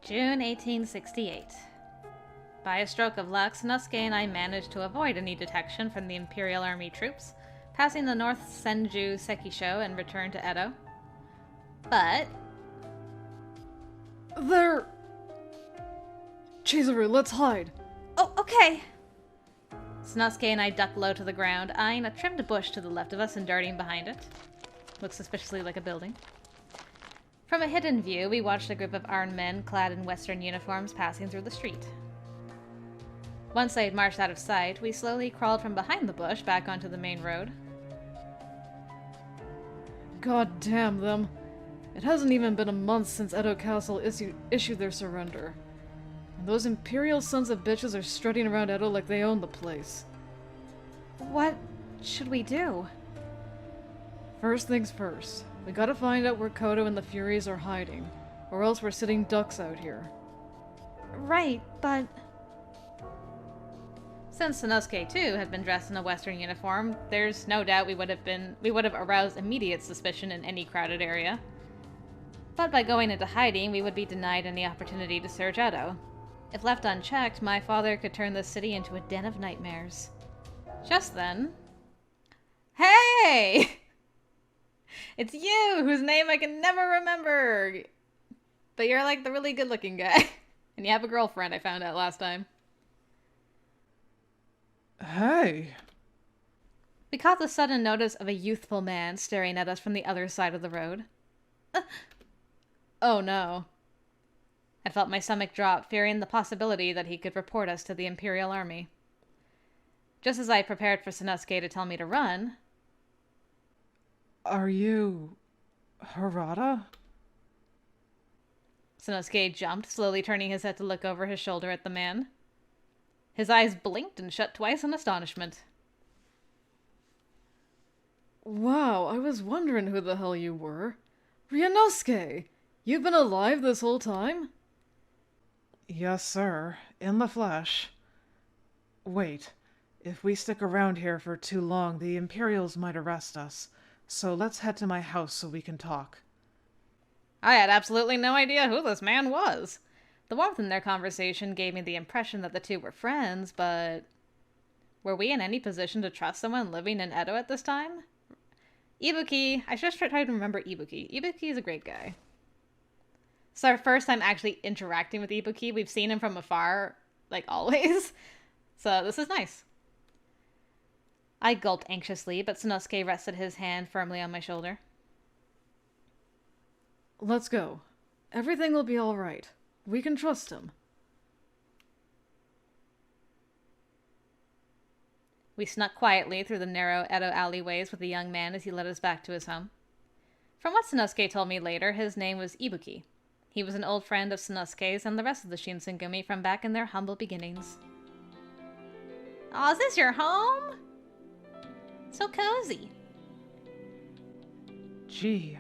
June 1868. By a stroke of luck, Sanosuke and I managed to avoid any detection from the Imperial Army troops, passing the North Senju Sekisho and returned to Edo. But... There... Chizuru, let's hide. Oh, okay! Sanosuke and I ducked low to the ground, eyeing a trimmed bush to the left of us and darting behind it. Looks suspiciously like a building. From a hidden view, we watched a group of armed men clad in Western uniforms passing through the street. Once they had marched out of sight, we slowly crawled from behind the bush back onto the main road. God damn them. It hasn't even been a month since Edo Castle issued their surrender. And those Imperial sons of bitches are strutting around Edo like they own the place. What should we do? First things first. We gotta find out where Kodo and the Furies are hiding, or else we're sitting ducks out here. Right, but... Since Sanosuke, too, had been dressed in a Western uniform, there's no doubt we would have aroused immediate suspicion in any crowded area. But by going into hiding, we would be denied any opportunity to search Edo. If left unchecked, my father could turn this city into a den of nightmares. Just then... Hey! It's you, whose name I can never remember! But you're like the really good-looking guy. And you have a girlfriend, I found out last time. Hey! We caught the sudden notice of a youthful man staring at us from the other side of the road. Oh no. I felt my stomach drop, fearing the possibility that he could report us to the Imperial Army. Just as I prepared for Sanosuke to tell me to run... Are you... Harada? Sanosuke jumped, slowly turning his head to look over his shoulder at the man. His eyes blinked and shut twice in astonishment. Wow, I was wondering who the hell you were. Ryunosuke! You've been alive this whole time? Yes, sir. In the flesh. Wait. If we stick around here for too long, the Imperials might arrest us. So let's head to my house so we can talk. I had absolutely no idea who this man was. The warmth in their conversation gave me the impression that the two were friends, but... Were we in any position to trust someone living in Edo at this time? Ibuki. I should try to remember Ibuki. Ibuki is a great guy. It's our first time actually interacting with Ibuki. We've seen him from afar, like always. So this is nice. I gulped anxiously, but Sanosuke rested his hand firmly on my shoulder. Let's go. Everything will be all right. We can trust him. We snuck quietly through the narrow Edo alleyways with the young man as he led us back to his home. From what Sanosuke told me later, his name was Ibuki. He was an old friend of Sanosuke's and the rest of the Shinsengumi from back in their humble beginnings. Aw, is this your home? So cozy. Gee,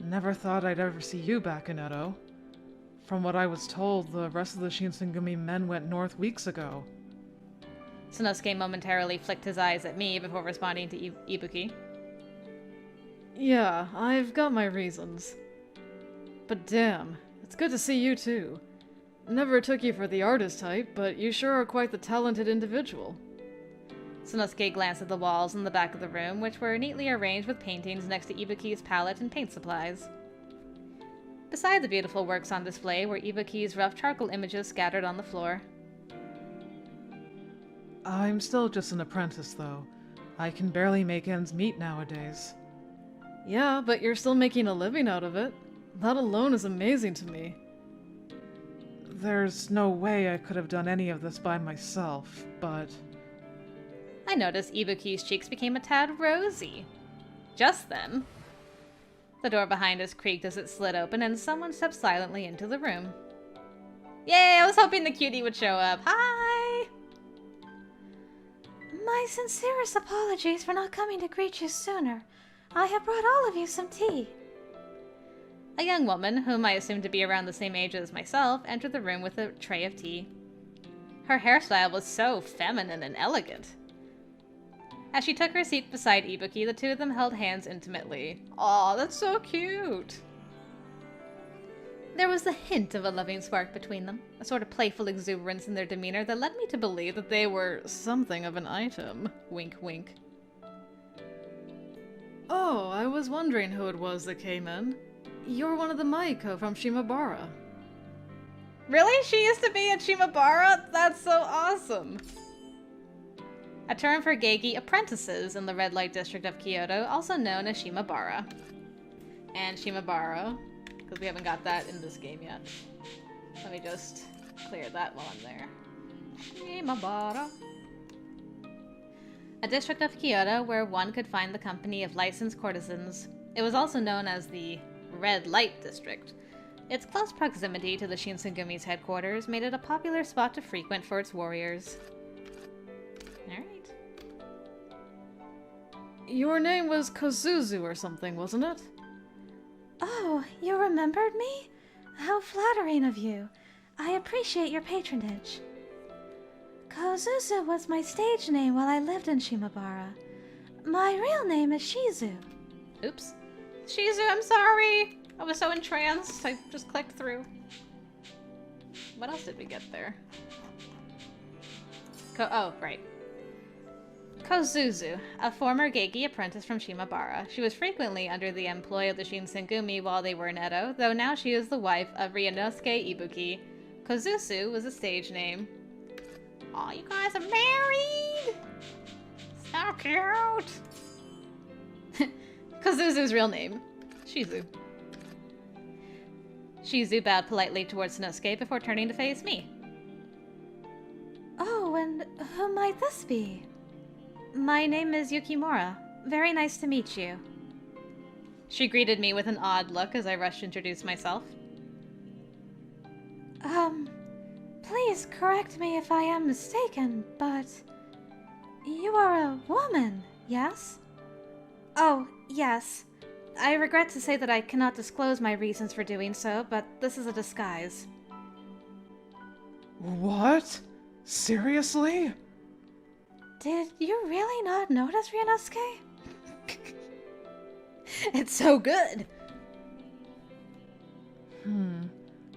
never thought I'd ever see you back in Edo. From what I was told, the rest of the Shinsengumi men went north weeks ago. Sanosuke momentarily flicked his eyes at me before responding to Ibuki. Yeah, I've got my reasons. But damn, it's good to see you too. Never took you for the artist type, but you sure are quite the talented individual. Sanosuke glanced at the walls in the back of the room, which were neatly arranged with paintings next to Ibuki's palette and paint supplies. Beside the beautiful works on display were Ibuki's rough charcoal images scattered on the floor. I'm still just an apprentice, though. I can barely make ends meet nowadays. Yeah, but you're still making a living out of it. That alone is amazing to me. There's no way I could have done any of this by myself, but... I noticed Ibuki's cheeks became a tad rosy. Just then. The door behind us creaked as it slid open, and someone stepped silently into the room. Yay, I was hoping the cutie would show up. Hi! My sincerest apologies for not coming to greet you sooner. I have brought all of you some tea. A young woman, whom I assumed to be around the same age as myself, entered the room with a tray of tea. Her hairstyle was so feminine and elegant. As she took her seat beside Ibuki, the two of them held hands intimately. Aw, that's so cute! There was the hint of a loving spark between them, a sort of playful exuberance in their demeanor that led me to believe that they were something of an item. Wink, wink. Oh, I was wondering who it was that came in. You're one of the Maiko from Shimabara. Really? She used to be at Shimabara? That's so awesome! A term for geiki apprentices in the red light district of Kyoto, also known as Shimabara. And Shimabara, because we haven't got that in this game yet. Let me just clear that while I'm there. Shimabara. A district of Kyoto where one could find the company of licensed courtesans. It was also known as the Red Light District. Its close proximity to the Shinsengumi's headquarters made it a popular spot to frequent for its warriors. Alright. Your name was Kozuzu or something, wasn't it? Oh, you remembered me? How flattering of you. I appreciate your patronage. Kozuzu was my stage name while I lived in Shimabara. My real name is Shizu. Oops. Shizu, I'm sorry! I was so entranced, I just clicked through. What else did we get there? Oh, right. Kozuzu, a former geiki apprentice from Shimabara. She was frequently under the employ of the Shinsengumi while they were in Edo, though now she is the wife of Ryunosuke Ibuki. Kozuzu was a stage name. Aw, you guys are married! So cute! Kozuzu's real name, Shizu. Shizu bowed politely towards Sanosuke before turning to face me. Oh, and who might this be? My name is Yukimura. Very nice to meet you. She greeted me with an odd look as I rushed to introduce myself. Please correct me if I am mistaken, but you are a woman, yes? Oh, yes. I regret to say that I cannot disclose my reasons for doing so, but this is a disguise. What? Seriously? Did you really not notice, Ryunosuke? It's so good!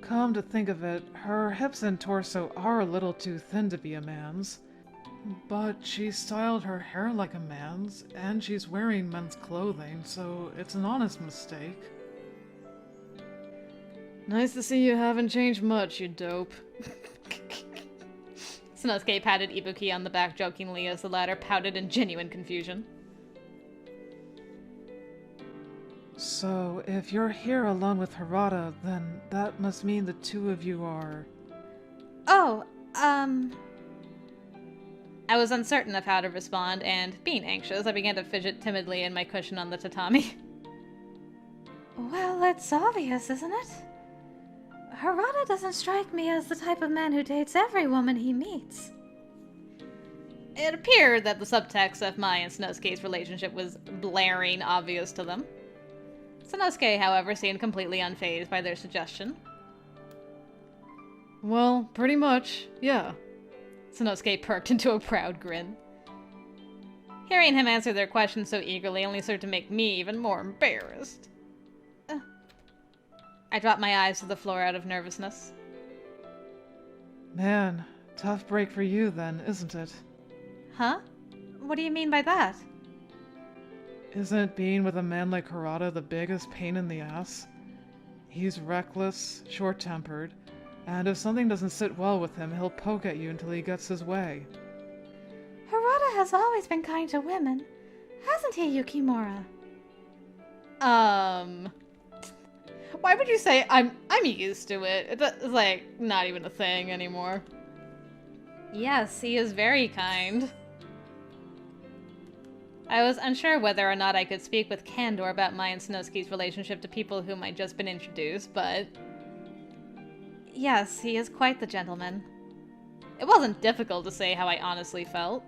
Come to think of it, her hips and torso are a little too thin to be a man's. But she styled her hair like a man's, and she's wearing men's clothing, so it's an honest mistake. Nice to see you haven't changed much, you dope. Sanosuke patted Ibuki on the back jokingly as the latter pouted in genuine confusion. So, if you're here alone with Harada, then that must mean the two of you are... Oh, I was uncertain of how to respond, and, being anxious, I began to fidget timidly in my cushion on the tatami. well, it's obvious, isn't it? Harada doesn't strike me as the type of man who dates every woman he meets. It appeared that the subtext of my and Sanosuke's relationship was blaring obvious to them. Sanosuke, however, seemed completely unfazed by their suggestion. Well, pretty much, yeah. Sanosuke perked into a proud grin. Hearing him answer their questions so eagerly only served to make me even more embarrassed. I dropped my eyes to the floor out of nervousness. Man, tough break for you then, isn't it? Huh? What do you mean by that? Isn't being with a man like Harada the biggest pain in the ass? He's reckless, short-tempered, and if something doesn't sit well with him, he'll poke at you until he gets his way. Harada has always been kind to women, hasn't he, Yukimura? Why would you say I'm used to it? It's like not even a thing anymore. Yes, he is very kind. I was unsure whether or not I could speak with candor about my and Sanosuke's relationship to people whom I'd just been introduced, but... Yes, he is quite the gentleman. It wasn't difficult to say how I honestly felt.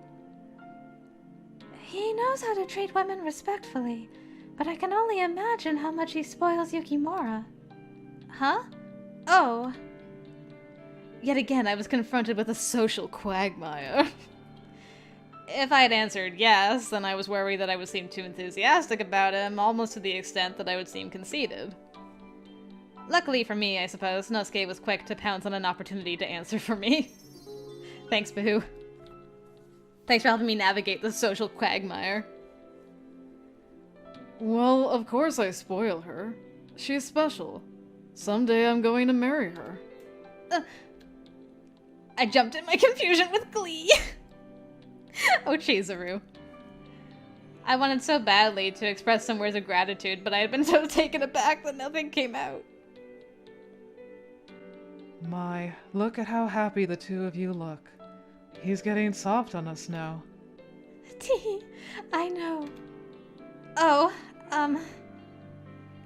He knows how to treat women respectfully, but I can only imagine how much he spoils Yukimura. Huh? Oh. Yet again, I was confronted with a social quagmire. If I had answered yes, then I was worried that I would seem too enthusiastic about him, almost to the extent that I would seem conceited. Luckily for me, I suppose, Sanosuke was quick to pounce on an opportunity to answer for me. Thanks, Bahoo. Thanks for helping me navigate the social quagmire. Well, of course I spoil her. She's special. Someday I'm going to marry her. I jumped in my confusion with glee. Oh, Chizuru. I wanted so badly to express some words of gratitude, but I had been so taken aback that nothing came out. My, look at how happy the two of you look. He's getting soft on us now. Tee, I know. Oh,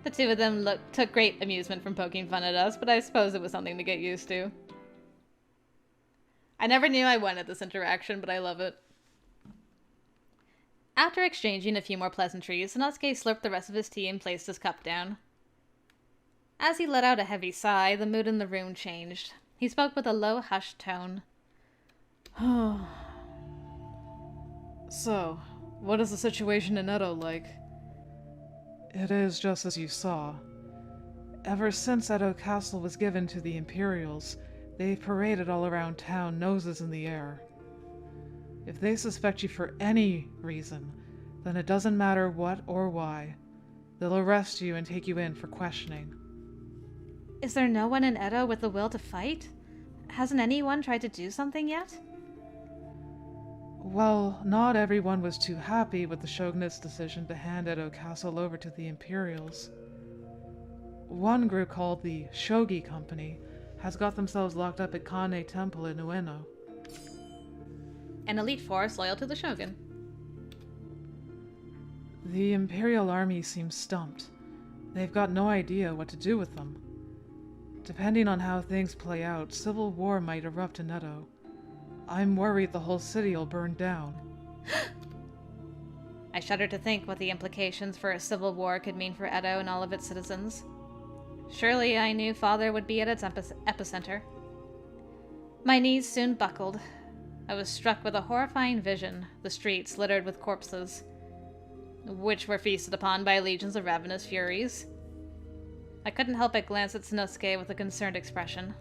The two of them took great amusement from poking fun at us, but I suppose it was something to get used to. I never knew I wanted this interaction, but I love it. After exchanging a few more pleasantries, Sanosuke slurped the rest of his tea and placed his cup down. As he let out a heavy sigh, the mood in the room changed. He spoke with a low, hushed tone. So, what is the situation in Edo like? It is just as you saw. Ever since Edo Castle was given to the Imperials, they've paraded all around town, noses in the air. If they suspect you for any reason, then it doesn't matter what or why. They'll arrest you and take you in for questioning. is there no one in Edo with the will to fight? Hasn't anyone tried to do something yet? Well, not everyone was too happy with the shogunate's decision to hand Edo Castle over to the Imperials. One group called the Shogi Company has got themselves locked up at Kane Temple in Ueno. An elite force loyal to the shogun. The Imperial Army seems stumped. They've got no idea what to do with them. Depending on how things play out, civil war might erupt in Edo. I'm worried the whole city will burn down. I shudder to think what the implications for a civil war could mean for Edo and all of its citizens. Surely I knew Father would be at its epicenter. My knees soon buckled. I was struck with a horrifying vision, the streets littered with corpses, which were feasted upon by legions of ravenous furies. I couldn't help but glance at Sanosuke with a concerned expression.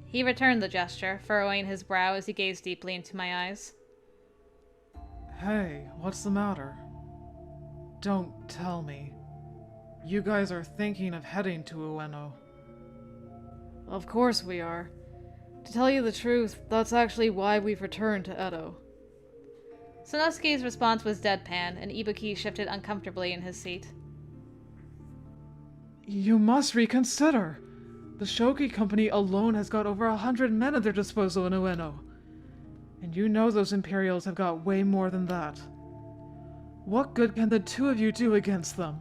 He returned the gesture, furrowing his brow as he gazed deeply into my eyes. Hey, what's the matter? Don't tell me. You guys are thinking of heading to Ueno. Of course we are. To tell you the truth, that's actually why we've returned to Edo. Sanosuke's response was deadpan, and Ibuki shifted uncomfortably in his seat. You must reconsider. The Shogi Company alone has got over 100 men at their disposal in Ueno. And you know those Imperials have got way more than that. What good can the two of you do against them?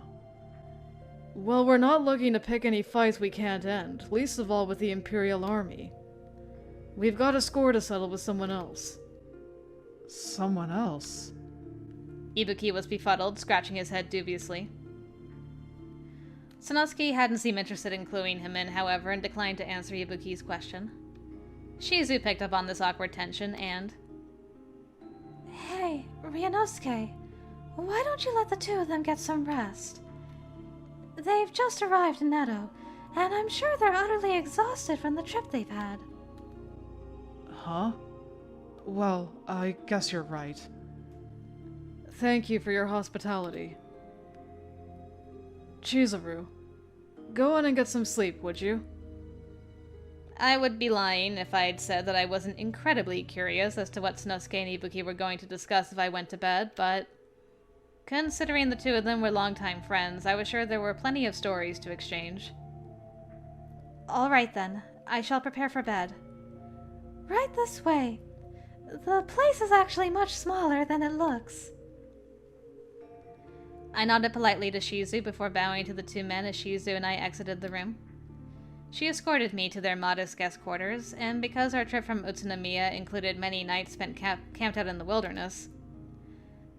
Well, we're not looking to pick any fights we can't end, least of all with the Imperial Army. We've got a score to settle with someone else. Someone else? Ibuki was befuddled, scratching his head dubiously. Sanosuke hadn't seemed interested in cluing him in, however, and declined to answer Ibuki's question. Shizu picked up on this awkward tension and... Hey, Ryunosuke, why don't you let the two of them get some rest? They've just arrived in Edo, and I'm sure they're utterly exhausted from the trip they've had. Huh? Well, I guess you're right. Thank you for your hospitality. Chizuru, go on and get some sleep, would you? I would be lying if I'd said that I wasn't incredibly curious as to what Sanosuke and Ibuki were going to discuss if I went to bed, but... considering the two of them were longtime friends, I was sure there were plenty of stories to exchange. All right then, I shall prepare for bed. Right this way. The place is actually much smaller than it looks. I nodded politely to Shizu before bowing to the two men as Shizu and I exited the room. She escorted me to their modest guest quarters, and because our trip from Utsunomiya included many nights spent camped out in the wilderness,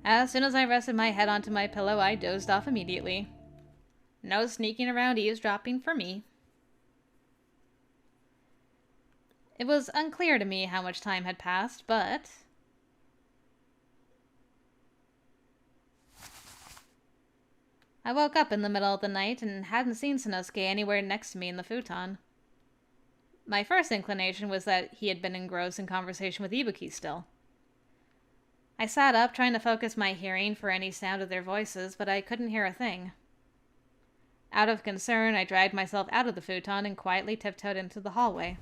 as soon as I rested my head onto my pillow, I dozed off immediately. No sneaking around eavesdropping for me. It was unclear to me how much time had passed, but... I woke up in the middle of the night and hadn't seen Sanosuke anywhere next to me in the futon. My first inclination was that he had been engrossed in conversation with Ibuki still. I sat up, trying to focus my hearing for any sound of their voices, but I couldn't hear a thing. Out of concern, I dragged myself out of the futon and quietly tiptoed into the hallway.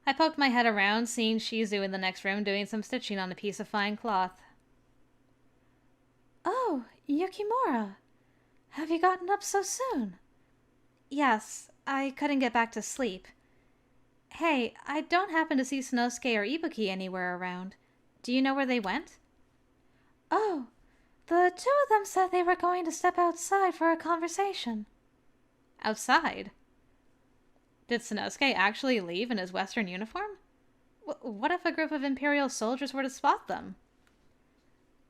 I poked my head around, seeing Shizu in the next room doing some stitching on a piece of fine cloth. Oh, Yukimura. Have you gotten up so soon? Yes, I couldn't get back to sleep. Hey, I don't happen to see Sanosuke or Ibuki anywhere around. Do you know where they went? Oh, the two of them said they were going to step outside for a conversation. Outside? Did Sanosuke actually leave in his Western uniform? What if a group of Imperial soldiers were to spot them?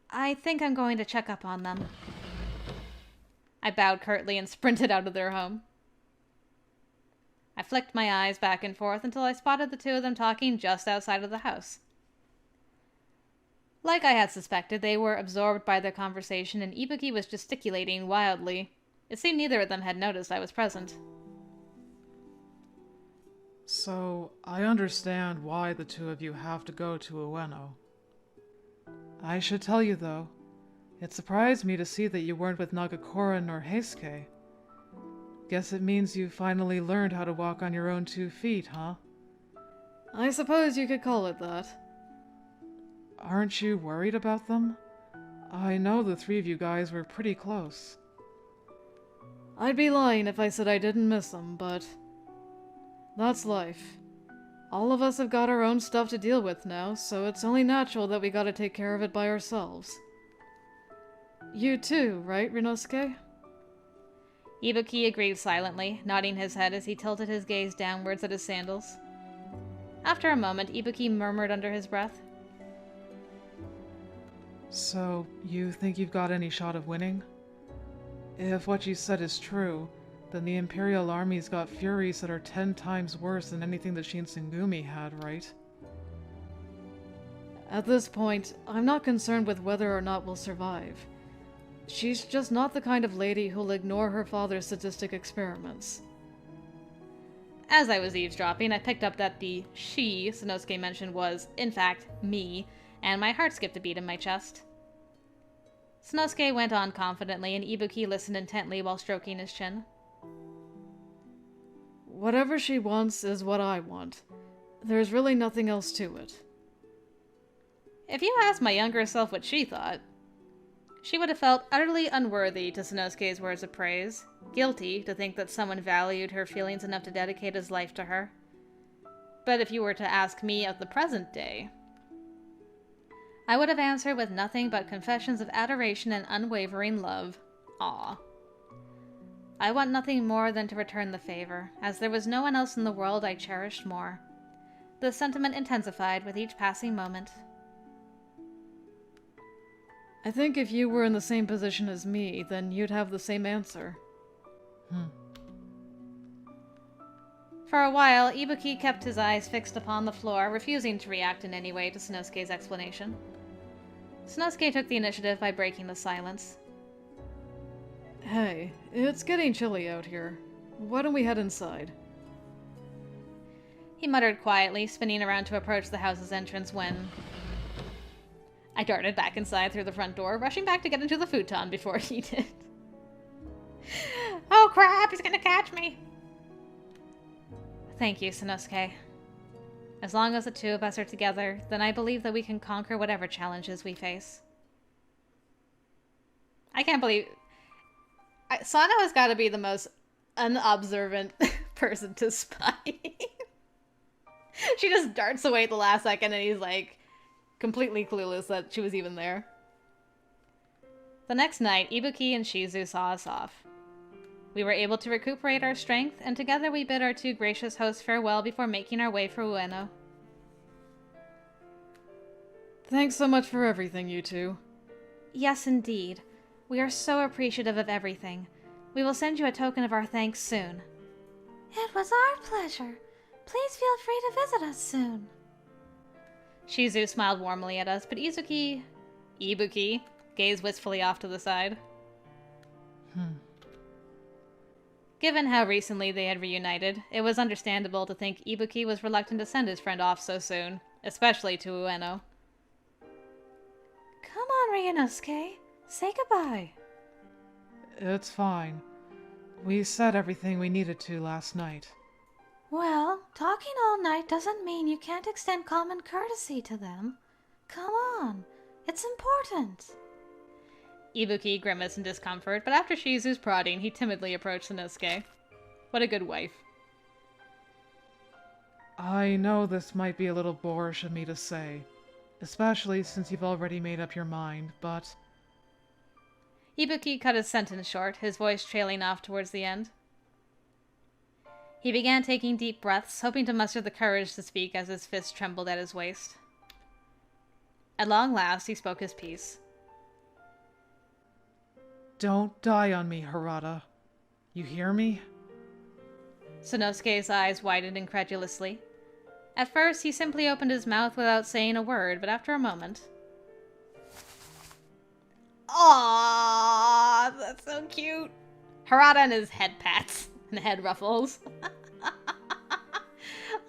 I think I'm going to check up on them. I bowed curtly and sprinted out of their home. I flicked my eyes back and forth until I spotted the two of them talking just outside of the house. Like I had suspected, they were absorbed by their conversation, and Ibuki was gesticulating wildly. It seemed neither of them had noticed I was present. So, I understand why the two of you have to go to Ueno. I should tell you, though, it surprised me to see that you weren't with Nagakura nor Heisuke. Guess it means you finally learned how to walk on your own 2 feet, huh? I suppose you could call it that. Aren't you worried about them? I know the 3 of you guys were pretty close. I'd be lying if I said I didn't miss them, but that's life. All of us have got our own stuff to deal with now, so it's only natural that we gotta take care of it by ourselves. You too, right, Rinosuke? Ibuki agreed silently, nodding his head as he tilted his gaze downwards at his sandals. After a moment, Ibuki murmured under his breath, So, you think you've got any shot of winning? If what you said is true, then the Imperial Army's got furies that are 10 times worse than anything the Shinsengumi had, right? At this point, I'm not concerned with whether or not we'll survive. She's just not the kind of lady who'll ignore her father's sadistic experiments. As I was eavesdropping, I picked up that the she Sanosuke mentioned was, in fact, me, and my heart skipped a beat in my chest. Sanosuke went on confidently, and Ibuki listened intently while stroking his chin. Whatever she wants is what I want. There's really nothing else to it. If you asked my younger self what she thought, she would have felt utterly unworthy to Sanosuke's words of praise, guilty to think that someone valued her feelings enough to dedicate his life to her. But if you were to ask me of the present day, I would have answered with nothing but confessions of adoration and unwavering love. Aw. I want nothing more than to return the favor, as there was no one else in the world I cherished more. The sentiment intensified with each passing moment. I think if you were in the same position as me, then you'd have the same answer. For a while, Ibuki kept his eyes fixed upon the floor, refusing to react in any way to Sanosuke's explanation. Sanosuke took the initiative by breaking the silence. Hey, it's getting chilly out here. Why don't we head inside? He muttered quietly, spinning around to approach the house's entrance when I darted back inside through the front door, rushing back to get into the futon before he did. Oh crap, he's gonna catch me! Thank you, Sanosuke. As long as the two of us are together, then I believe that we can conquer whatever challenges we face. I can't believe... Sano has got to be the most unobservant person to spy. She just darts away at the last second and he's like completely clueless that she was even there. The next night, Ibuki and Shizu saw us off. We were able to recuperate our strength, and together we bid our two gracious hosts farewell before making our way for Ueno. Thanks so much for everything, you two. Yes, indeed. We are so appreciative of everything. We will send you a token of our thanks soon. It was our pleasure. Please feel free to visit us soon. Shizu smiled warmly at us, but Ibuki gaze wistfully off to the side. Given how recently they had reunited, it was understandable to think Ibuki was reluctant to send his friend off so soon, especially to Ueno. Come on, Ryunosuke. Say goodbye. It's fine. We said everything we needed to last night. Well, talking all night doesn't mean you can't extend common courtesy to them. Come on. It's important. Ibuki grimaced in discomfort, but after Shizu's prodding, he timidly approached Sanosuke. What a good wife. I know this might be a little boorish of me to say, especially since you've already made up your mind, but... Ibuki cut his sentence short, his voice trailing off towards the end. He began taking deep breaths, hoping to muster the courage to speak as his fist trembled at his waist. At long last, he spoke his piece. Don't die on me, Harada. You hear me? Sanosuke's eyes widened incredulously. At first, he simply opened his mouth without saying a word, but after a moment... Aww, that's so cute. Harada and his head pats and head ruffles.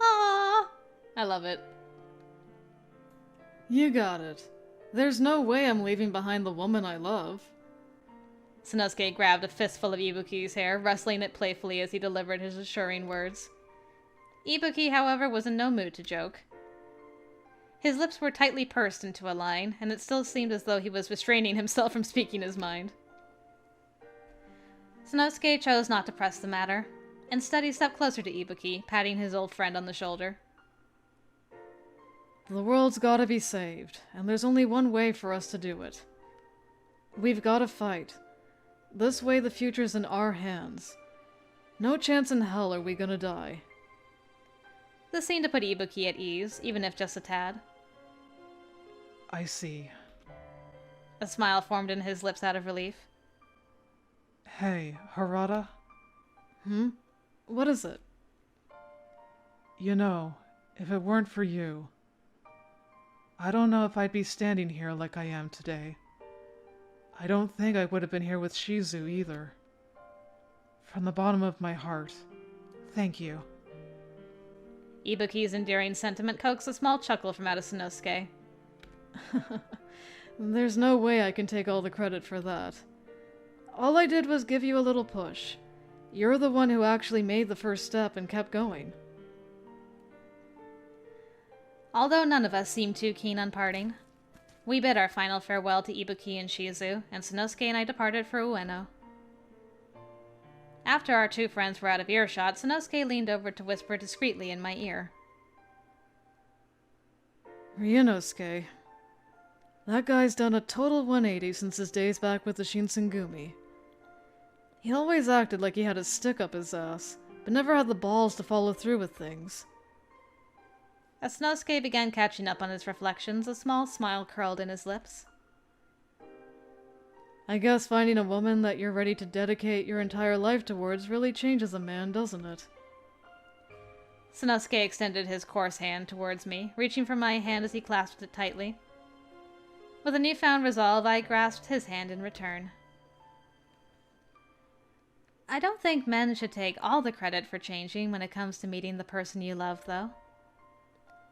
Aww, I love it. You got it. There's no way I'm leaving behind the woman I love. Sanosuke grabbed a fistful of Ibuki's hair, rustling it playfully as he delivered his assuring words. Ibuki, however, was in no mood to joke. His lips were tightly pursed into a line, and it still seemed as though he was restraining himself from speaking his mind. Sanosuke chose not to press the matter. Instead, he stepped closer to Ibuki, patting his old friend on the shoulder. The world's gotta be saved, and there's only one way for us to do it. We've gotta fight. This way the future's in our hands. No chance in hell are we gonna die. This seemed to put Ibuki at ease, even if just a tad. I see. A smile formed in his lips out of relief. Hey, Harada? What is it? You know, if it weren't for you, I don't know if I'd be standing here like I am today. I don't think I would have been here with Shizu either. From the bottom of my heart, thank you. Ibuki's endearing sentiment coaxed a small chuckle from out of Sanosuke. There's no way I can take all the credit for that. All I did was give you a little push. You're the one who actually made the first step and kept going. Although none of us seemed too keen on parting, we bid our final farewell to Ibuki and Shizu, and Sanosuke and I departed for Ueno. After our two friends were out of earshot, Sanosuke leaned over to whisper discreetly in my ear. Ryunosuke. That guy's done a total 180 since his days back with the Shinsengumi. He always acted like he had a stick up his ass, but never had the balls to follow through with things. As Sanosuke began catching up on his reflections, a small smile curled in his lips. I guess finding a woman that you're ready to dedicate your entire life towards really changes a man, doesn't it? Sanosuke extended his coarse hand towards me, reaching for my hand as he clasped it tightly. With a newfound resolve, I grasped his hand in return. I don't think men should take all the credit for changing when it comes to meeting the person you love, though.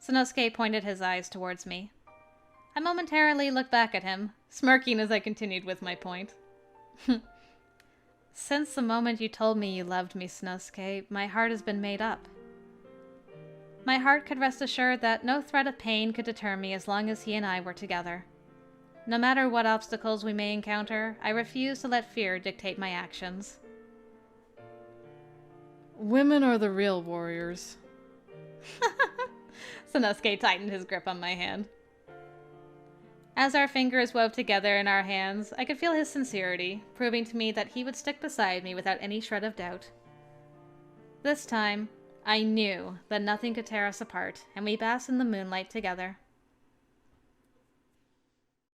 Sanosuke pointed his eyes towards me. I momentarily looked back at him, smirking as I continued with my point. Since the moment you told me you loved me, Sanosuke, my heart has been made up. My heart could rest assured that no threat of pain could deter me as long as he and I were together. No matter what obstacles we may encounter, I refuse to let fear dictate my actions. Women are the real warriors. Sanosuke tightened his grip on my hand. As our fingers wove together in our hands, I could feel his sincerity, proving to me that he would stick beside me without any shred of doubt. This time, I knew that nothing could tear us apart, and we basked in the moonlight together.